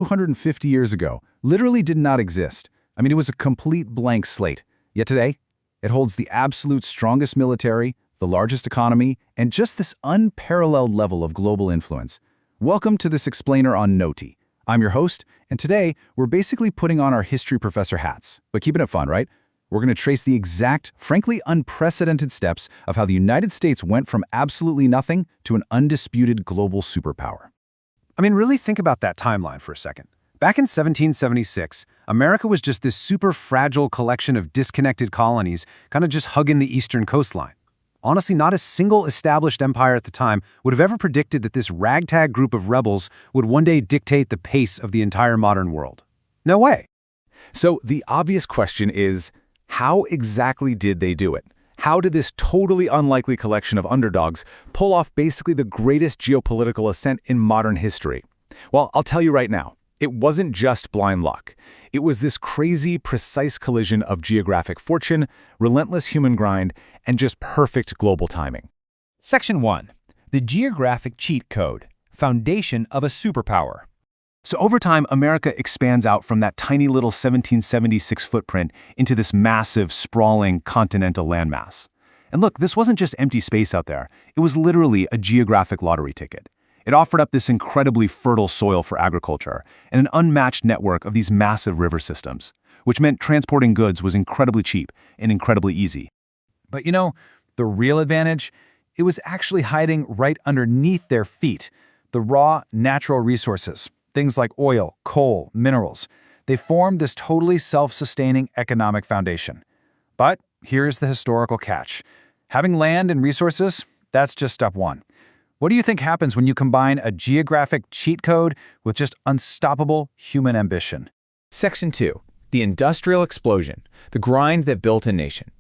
250 years ago literally did not exist. I mean, it was a complete blank slate. Yet today, it holds the absolute strongest military, the largest economy, and just this unparalleled level of global influence. Welcome to this explainer on Knowte. I'm your host, and today we're basically putting on our history professor hats, but keeping it fun, right? We're going to trace the exact, frankly unprecedented steps of how the United States went from absolutely nothing to an undisputed global superpower. I mean, really think about that timeline for a second. Back in 1776, America was just this super fragile collection of disconnected colonies, kind of just hugging the eastern coastline. Honestly, not a single established empire at the time would have ever predicted that this ragtag group of rebels would one day dictate the pace of the entire modern world. No way. So the obvious question is, how exactly did they do it? How did this totally unlikely collection of underdogs pull off basically the greatest geopolitical ascent in modern history? Well, I'll tell you right now, it wasn't just blind luck. It was this crazy, precise collision of geographic fortune, relentless human grind, and just perfect global timing. Section 1. The Geographic Cheat Code, Foundation of a Superpower. So over time, America expands out from that tiny little 1776 footprint into this massive, sprawling continental landmass. And look, this wasn't just empty space out there. It was literally a geographic lottery ticket. It offered up this incredibly fertile soil for agriculture and an unmatched network of these massive river systems, which meant transporting goods was incredibly cheap and incredibly easy. But you know, the real advantage? It was actually hiding right underneath their feet. The raw, natural resources. Things like oil, coal, minerals. They formed this totally self-sustaining economic foundation. But here's the historical catch. Having land and resources, that's just step one. What do you think happens when you combine a geographic cheat code with just unstoppable human ambition? Section 2. The Industrial Explosion, the grind that built a nation.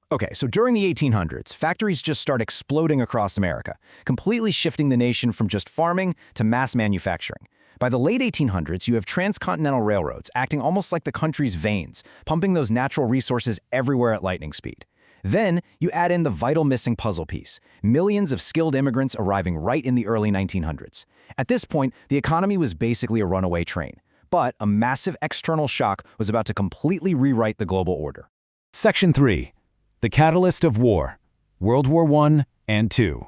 Okay, so during the 1800s, factories just start exploding across America, completely shifting the nation from just farming to mass manufacturing. By the late 1800s, you have transcontinental railroads acting almost like the country's veins, pumping those natural resources everywhere at lightning speed. Then, you add in the vital missing puzzle piece, millions of skilled immigrants arriving right in the early 1900s. At this point, the economy was basically a runaway train. But a massive external shock was about to completely rewrite the global order. Section 3. The Catalyst of War, World War I and II.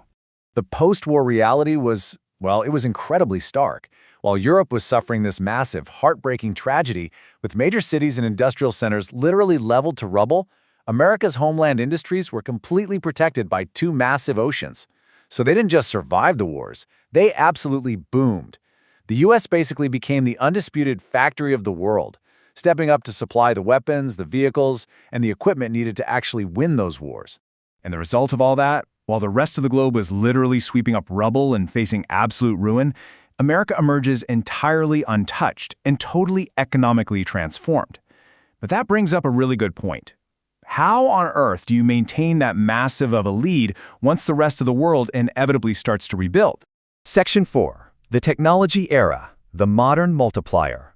The post-war reality was, well, it was incredibly stark. While Europe was suffering this massive, heartbreaking tragedy, with major cities and industrial centers literally leveled to rubble, America's homeland industries were completely protected by two massive oceans. So they didn't just survive the wars, they absolutely boomed. The U.S. basically became the undisputed factory of the world, stepping up to supply the weapons, the vehicles, and the equipment needed to actually win those wars. And the result of all that, while the rest of the globe was literally sweeping up rubble and facing absolute ruin, America emerges entirely untouched and totally economically transformed. But that brings up a really good point. How on earth do you maintain that massive of a lead once the rest of the world inevitably starts to rebuild? Section 4. The Technology Era, the Modern Multiplier.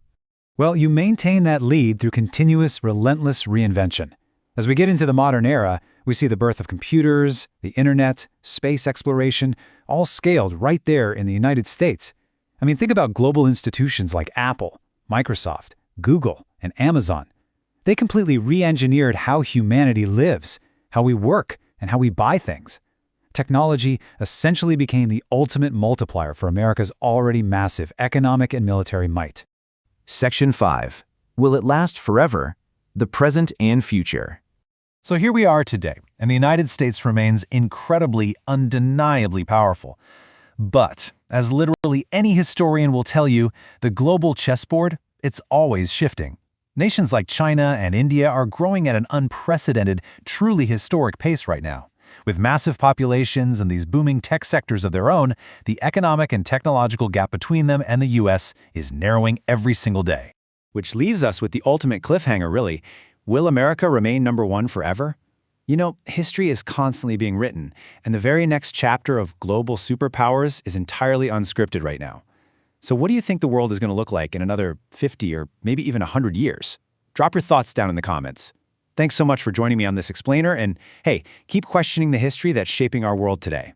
Well, you maintain that lead through continuous, relentless reinvention. As we get into the modern era, we see the birth of computers, the internet, space exploration, all scaled right there in the United States. I mean, think about global institutions like Apple, Microsoft, Google, and Amazon. They completely re-engineered how humanity lives, how we work, and how we buy things. Technology essentially became the ultimate multiplier for America's already massive economic and military might. Section 5. Will it last forever? The Present and Future. So here we are today, and the United States remains incredibly, undeniably powerful. But, as literally any historian will tell you, the global chessboard, it's always shifting. Nations like China and India are growing at an unprecedented, truly historic pace right now. With massive populations and these booming tech sectors of their own, the economic and technological gap between them and the U.S. is narrowing every single day. Which leaves us with the ultimate cliffhanger, really. Will America remain number one forever? You know, history is constantly being written, and the very next chapter of global superpowers is entirely unscripted right now. So what do you think the world is going to look like in another 50 or maybe even 100 years? Drop your thoughts down in the comments. Thanks so much for joining me on this explainer, and hey, keep questioning the history that's shaping our world today.